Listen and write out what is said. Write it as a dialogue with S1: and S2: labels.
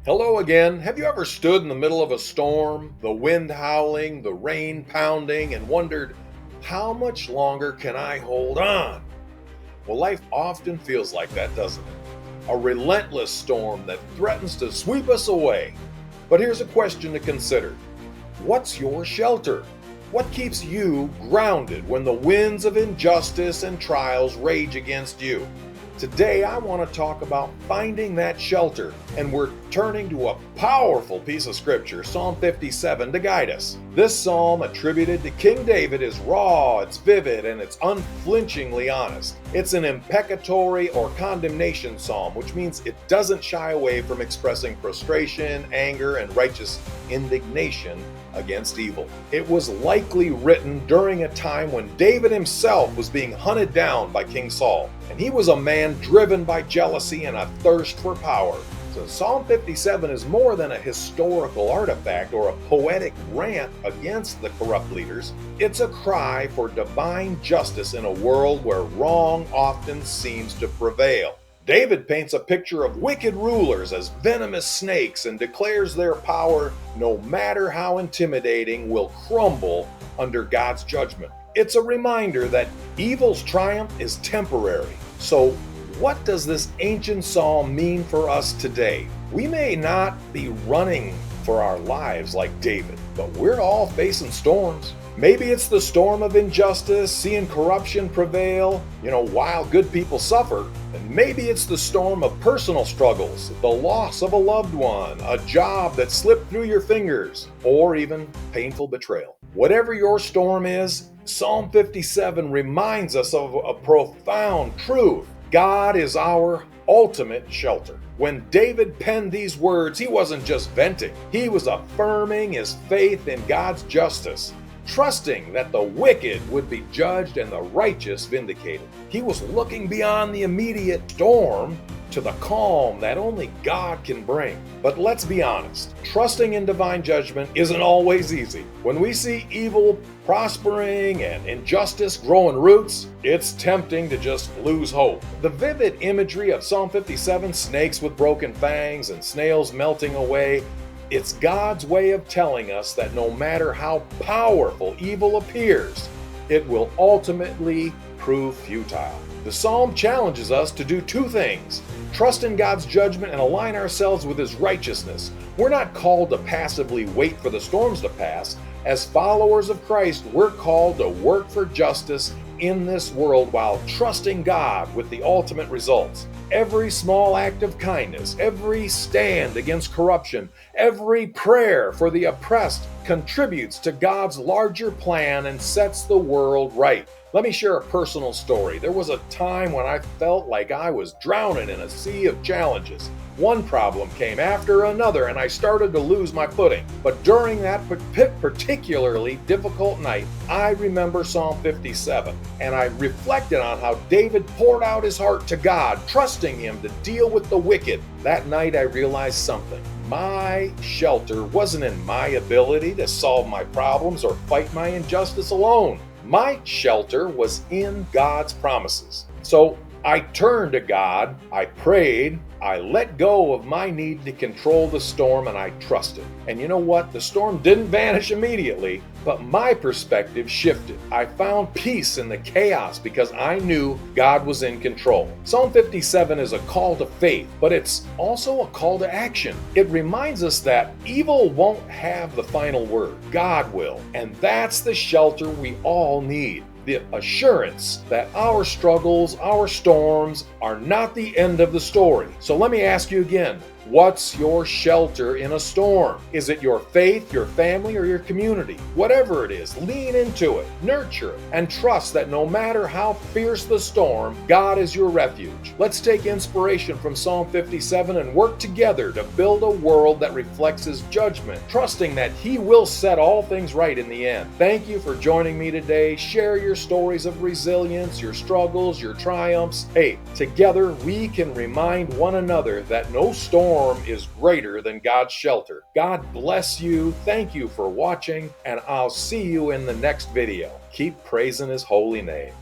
S1: Hello again. Have you ever stood in the middle of a storm, the wind howling, the rain pounding, and wondered, how much longer can I hold on? Well, life often feels like that, doesn't it? A relentless storm that threatens to sweep us away. But here's a question to consider. What's your shelter? What keeps you grounded when the winds of injustice and trials rage against you? Today, I want to talk about finding that shelter, and we're turning to a powerful piece of scripture, Psalm 57, to guide us. This psalm, attributed to King David, is raw, it's vivid, and it's unflinchingly honest. It's an imprecatory or condemnation psalm, which means it doesn't shy away from expressing frustration, anger, and righteous indignation against evil. It was likely written during a time when David himself was being hunted down by King Saul, and he was a man driven by jealousy and a thirst for power. So Psalm 57 is more than a historical artifact or a poetic rant against the corrupt leaders. It's a cry for divine justice in a world where wrong often seems to prevail. David paints a picture of wicked rulers as venomous snakes and declares their power, no matter how intimidating, will crumble under God's judgment. It's a reminder that evil's triumph is temporary. So, what does this ancient psalm mean for us today? We may not be running for our lives like David, but we're all facing storms. Maybe it's the storm of injustice, seeing corruption prevail, while good people suffer. And maybe it's the storm of personal struggles, the loss of a loved one, a job that slipped through your fingers, or even painful betrayal. Whatever your storm is, Psalm 57 reminds us of a profound truth. God is our ultimate shelter. When David penned these words, he wasn't just venting. He was affirming his faith in God's justice, trusting that the wicked would be judged and the righteous vindicated. He was looking beyond the immediate storm to the calm that only God can bring. But let's be honest, trusting in divine judgment isn't always easy. When we see evil prospering and injustice growing roots, it's tempting to just lose hope. The vivid imagery of Psalm 57, snakes with broken fangs and snails melting away, it's God's way of telling us that no matter how powerful evil appears, it will ultimately prove futile. The psalm challenges us to do two things: trust in God's judgment and align ourselves with His righteousness. We're not called to passively wait for the storms to pass. As followers of Christ, we're called to work for justice in this world while trusting God with the ultimate results. Every small act of kindness, every stand against corruption, every prayer for the oppressed contributes to God's larger plan and sets the world right. Let me share a personal story. There was a time when I felt like I was drowning in a sea of challenges. One problem came after another, and I started to lose my footing. But during that particularly difficult night, I remember Psalm 57, and I reflected on how David poured out his heart to God, trusting Him to deal with the wicked. That night, I realized something. My shelter wasn't in my ability to solve my problems or fight my injustice alone. My shelter was in God's promises. So I turned to God, I prayed, I let go of my need to control the storm, and I trusted. And you know what? The storm didn't vanish immediately, but my perspective shifted. I found peace in the chaos because I knew God was in control. Psalm 57 is a call to faith, but it's also a call to action. It reminds us that evil won't have the final word. God will. And that's the shelter we all need. The assurance that our struggles, our storms, are not the end of the story. So let me ask you again, what's your shelter in a storm? Is it your faith, your family, or your community? Whatever it is, lean into it, nurture it, and trust that no matter how fierce the storm, God is your refuge. Let's take inspiration from Psalm 57 and work together to build a world that reflects His judgment, trusting that He will set all things right in the end. Thank you for joining me today. Share your stories of resilience, your struggles, your triumphs. Hey, together we can remind one another that no storm is greater than God's shelter. God bless you. Thank you for watching, and I'll see you in the next video. Keep praising His holy name.